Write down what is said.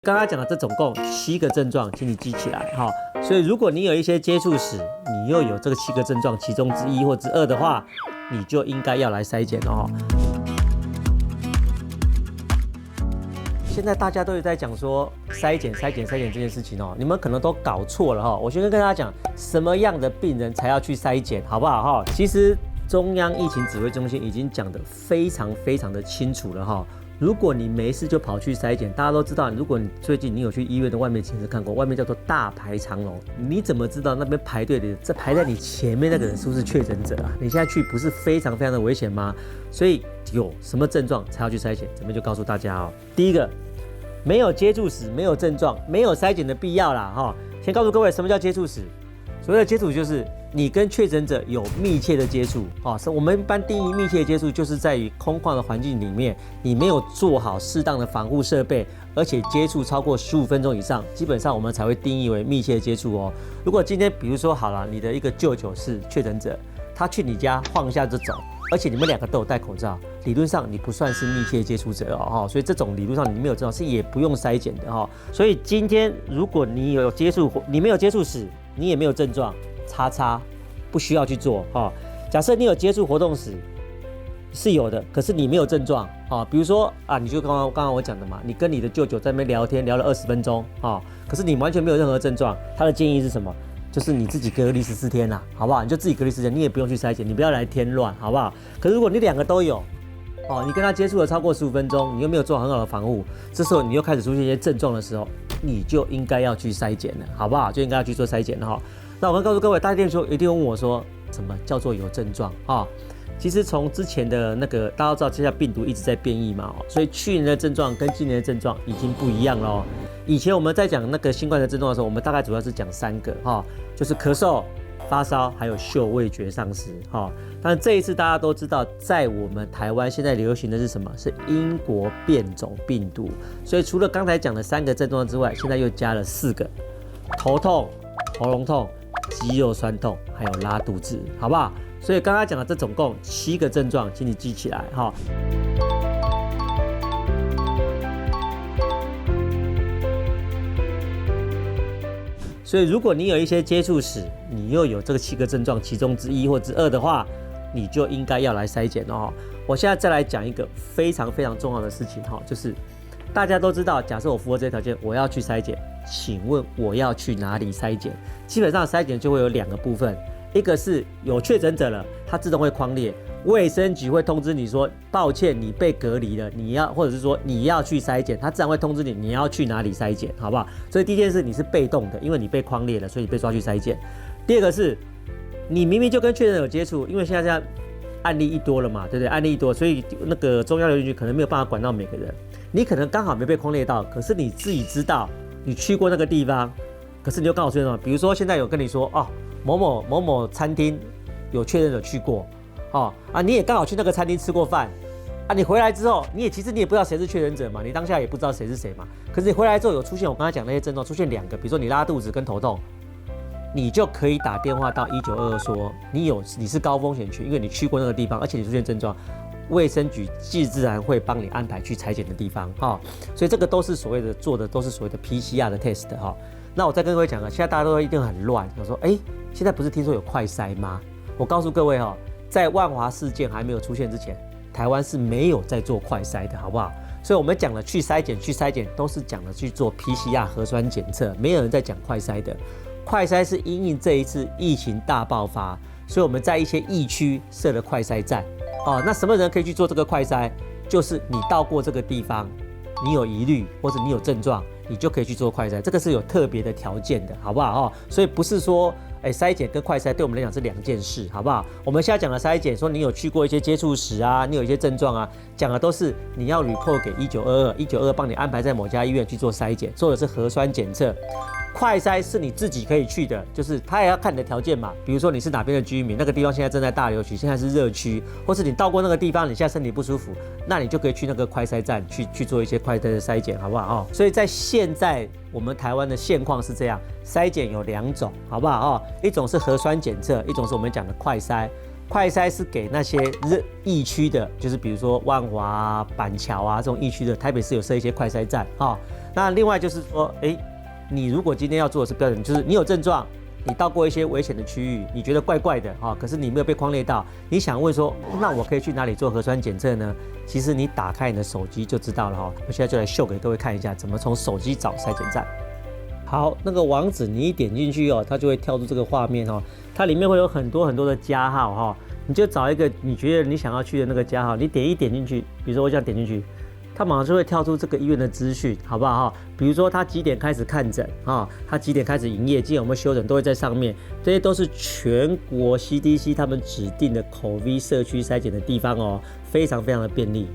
刚刚讲的这总共7个症状，请你记起来哈。所以如果你有一些接触史，你又有这个7个症状其中之一或之二的话，你就应该要来筛检哦。现在大家都有在讲说筛检这件事情哦，你们可能都搞错了哈。我先跟大家讲，什么样的病人才要去筛检，好不好哈？其实中央疫情指挥中心已经讲得非常的清楚了哈。如果你没事就跑去筛检，大家都知道，如果你最近有去医院的外面其实看过，外面叫做大排长龙，你怎么知道那边排队的这排在你前面那个人是不是确诊者啊？你现在去不是非常的危险吗？所以有什么症状才要去筛检，这边就告诉大家哦。第一个，没有接触史，没有症状，没有筛检的必要啦哈。先告诉各位什么叫接触史，所谓的接触就是你跟确诊者有密切的接触啊，我们一般定义密切的接触，就是在于空旷的环境里面，你没有做好适当的防护设备，而且接触超过15分钟以上，基本上我们才会定义为密切的接触哦。如果今天比如说好了，你的一个舅舅是确诊者，他去你家晃一下就走，而且你们2个都有戴口罩，理论上你不算是密切接触者哦，所以这种理论上你没有症状是也不用筛检的哈。所以今天如果你有接触，你没有接触史，你也没有症状。不需要去做哈。假设你有接触活动史是有的，可是你没有症状啊，比如说啊，你就刚刚我讲的嘛，你跟你的舅舅在那边聊天聊了20分钟啊，可是你完全没有任何症状，他的建议是什么？就是你自己隔离14天啦，好不好？你就自己隔离14天，你也不用去筛检，你不要来添乱，好不好？可是如果你2个都有哦，你跟他接触了超过15分钟，你又没有做很好的防护，这时候你又开始出现一些症状的时候，你就应该要去筛检了，好不好？就应该要去做筛检了哈。那我刚告诉各位，大家一定问我说，什么叫做有症状啊？其实从之前的那个大家都知道，现在病毒一直在变异嘛，所以去年的症状跟今年的症状已经不一样了哦。以前我们在讲那个新冠的症状的时候，我们大概主要是讲3个哈，就是咳嗽、发烧，还有嗅味觉丧失哈。但这一次大家都知道，在我们台湾现在流行的是什么？是英国变种病毒。所以除了刚才讲的3个症状之外，现在又加了4个：头痛、喉咙痛、肌肉酸痛，还有拉肚子，好不好？所以刚刚讲的这总共7个症状，请你记起来哈。所以如果你有一些接触史，你又有这个7个症状其中之一或之二的话，你就应该要来筛检哦。我现在再来讲一个非常重要的事情哈，就是大家都知道，假设我符合这些条件，我要去筛检，请问我要去哪里筛检？基本上筛检就会有2个部分，一个是有确诊者了，它自动会匡列，卫生局会通知你说，抱歉，你被隔离了，或者是说你要去筛检，它自然会通知你你要去哪里筛检，好不好？所以第一件事你是被动的，因为你被匡列了，所以你被抓去筛检。第二个是，你明明就跟确诊者有接触，因为现在案例一多了嘛，对不对？案例一多，所以那个中央流行局可能没有办法管到每个人。你可能刚好没被匡列到，可是你自己知道你去过那个地方，可是你就刚好出现什么？比如说现在有跟你说哦，某某餐厅有确诊者去过，你也刚好去那个餐厅吃过饭，你回来之后，其实你也不知道谁是确诊者嘛，你当下也不知道谁是谁嘛。可是你回来之后有出现我刚才讲那些症状，出现2个，比如说你拉肚子跟头痛，你就可以打电话到1922说你是高风险区，因为你去过那个地方，而且你出现症状。卫生局自然会帮你安排去采检的地方哈，所以这个都是所谓的做的都是所谓的 PCR 的 test 哈。那我再跟各位讲现在大家都一定很乱，想说现在不是听说有快筛吗？我告诉各位在万华事件还没有出现之前，台湾是没有在做快筛的，好不好？所以我们讲了去筛检都是讲了去做 PCR 核酸检测，没有人在讲快筛的。快筛是因应这一次疫情大爆发，所以我们在一些疫区设了快筛站。那什么人可以去做这个快筛？就是你到过这个地方，你有疑虑或者你有症状，你就可以去做快筛。这个是有特别的条件的，好不好？所以不是说筛检跟快筛对我们来讲是2件事，好不好？我们现在讲的筛检，说你有去过一些接触史啊，你有一些症状啊，讲的都是你要 report 给1922帮你安排在某家医院去做筛检，做的是核酸检测。快筛是你自己可以去的，就是他也要看你的条件嘛，比如说你是哪边的居民，那个地方现在正在大流行，现在是热区，或是你到过那个地方，你现在身体不舒服，那你就可以去那个快筛站去做一些快筛的筛检，好不好？所以在现在我们台湾的现况是这样，筛检有2种，好不好？一种是核酸检测，一种是我们讲的快筛。快筛是给那些疫区的，就是比如说万华啊、板桥啊这种疫区的，台北市有设一些快筛站那另外就是说，你如果今天要做的是标准，就是你有症状，你到过一些危险的区域，你觉得怪怪的可是你没有被匡列到，你想问说，那我可以去哪里做核酸检测呢？其实你打开你的手机就知道了我现在就来秀给各位看一下，怎么从手机找筛检站。好，那个网址你一点进去它就会跳出这个画面它里面会有很多的加号你就找一个你觉得你想要去的那个加号，你点进去，比如说我想点进去，它马上就会跳出这个医院的资讯，好不好比如说它几点开始看诊它几点开始营业，今天有没有休诊都会在上面，这些都是全国 CDC 他们指定的 COVID 社区筛检的地方非常的便利。